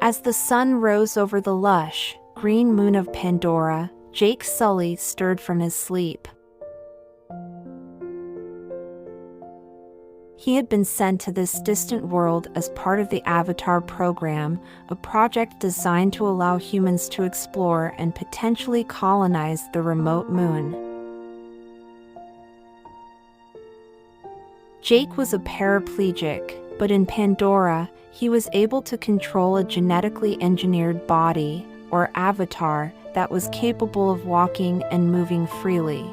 As the sun rose over the lush, green moon of Pandora, Jake Sully stirred from his sleep. He had been sent to this distant world as part of the Avatar program, a project designed to allow humans to explore and potentially colonize the remote moon. Jake was a paraplegic, but in Pandora, he was able to control a genetically engineered body, or avatar, that was capable of walking and moving freely.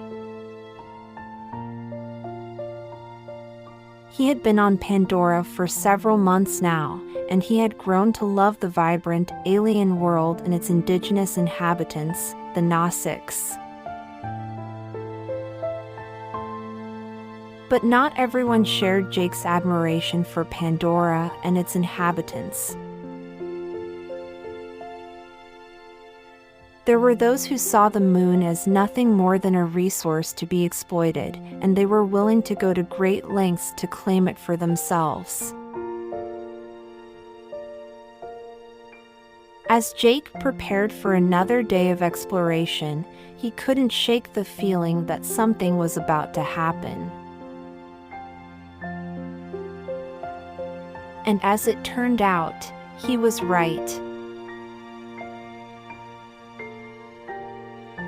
He had been on Pandora for several months now, and he had grown to love the vibrant, alien world and its indigenous inhabitants, the Nausicaa. But not everyone shared Jake's admiration for Pandora and its inhabitants. There were those who saw the moon as nothing more than a resource to be exploited, and they were willing to go to great lengths to claim it for themselves. As Jake prepared for another day of exploration, he couldn't shake the feeling that something was about to happen. And as it turned out, he was right.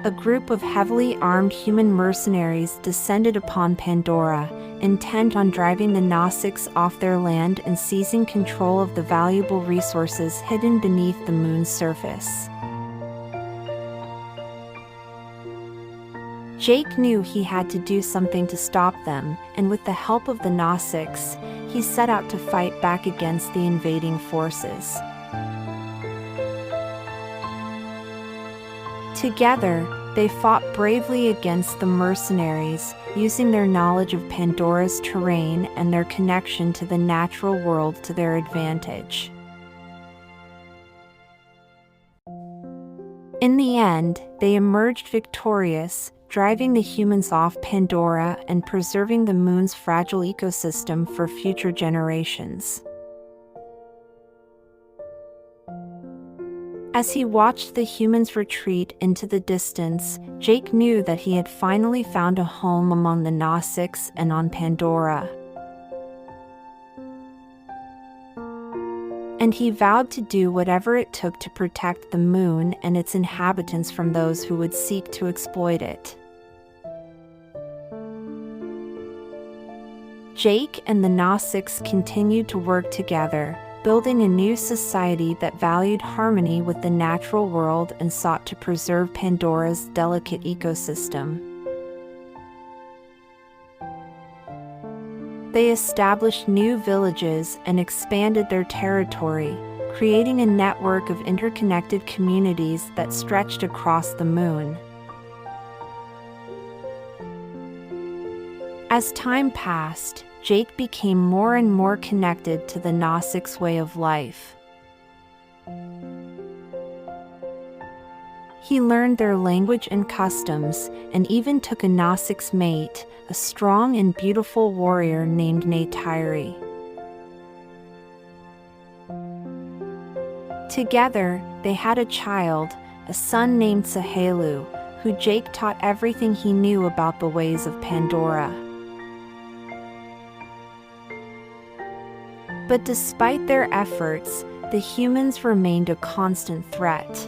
A group of heavily armed human mercenaries descended upon Pandora, intent on driving the Nausicaa off their land and seizing control of the valuable resources hidden beneath the moon's surface. Jake knew he had to do something to stop them, and with the help of the Nausicaa, he set out to fight back against the invading forces. Together, they fought bravely against the mercenaries, using their knowledge of Pandora's terrain and their connection to the natural world to their advantage. In the end, they emerged victorious, driving the humans off Pandora and preserving the moon's fragile ecosystem for future generations. As he watched the humans retreat into the distance, Jake knew that he had finally found a home among the Nausicaa and on Pandora. And he vowed to do whatever it took to protect the moon and its inhabitants from those who would seek to exploit it. Jake and the Nausicaa continued to work together, building a new society that valued harmony with the natural world and sought to preserve Pandora's delicate ecosystem. They established new villages and expanded their territory, creating a network of interconnected communities that stretched across the moon. As time passed, Jake became more and more connected to the Nausicaa way of life. He learned their language and customs, and even took a Nausicaa mate, a strong and beautiful warrior named Neytiri. Together, they had a child, a son named Sahelu, who Jake taught everything he knew about the ways of Pandora. But despite their efforts, the humans remained a constant threat.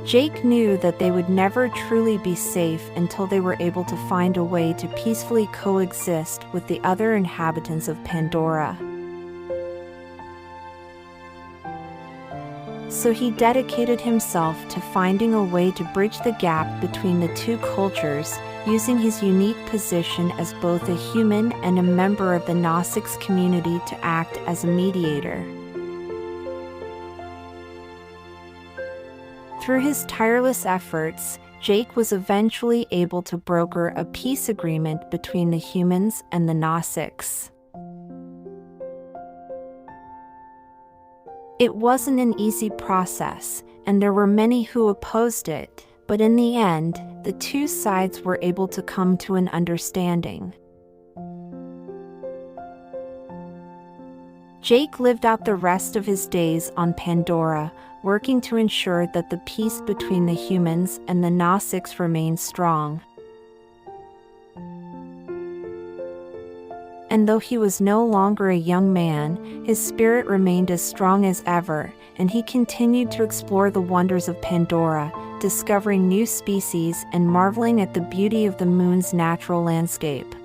Jake knew that they would never truly be safe until they were able to find a way to peacefully coexist with the other inhabitants of Pandora. So he dedicated himself to finding a way to bridge the gap between the two cultures, using his unique position as both a human and a member of the Nausicaa community to act as a mediator. Through his tireless efforts, Jake was eventually able to broker a peace agreement between the humans and the Nausicaa. It wasn't an easy process, and there were many who opposed it, but in the end, the two sides were able to come to an understanding. Jake lived out the rest of his days on Pandora, working to ensure that the peace between the humans and the Gnostics remained strong. And though he was no longer a young man, his spirit remained as strong as ever, and he continued to explore the wonders of Pandora, discovering new species and marveling at the beauty of the moon's natural landscape.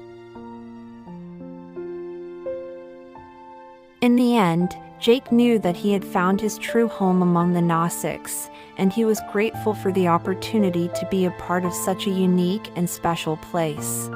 In the end, Jake knew that he had found his true home among the Gnostics, and he was grateful for the opportunity to be a part of such a unique and special place.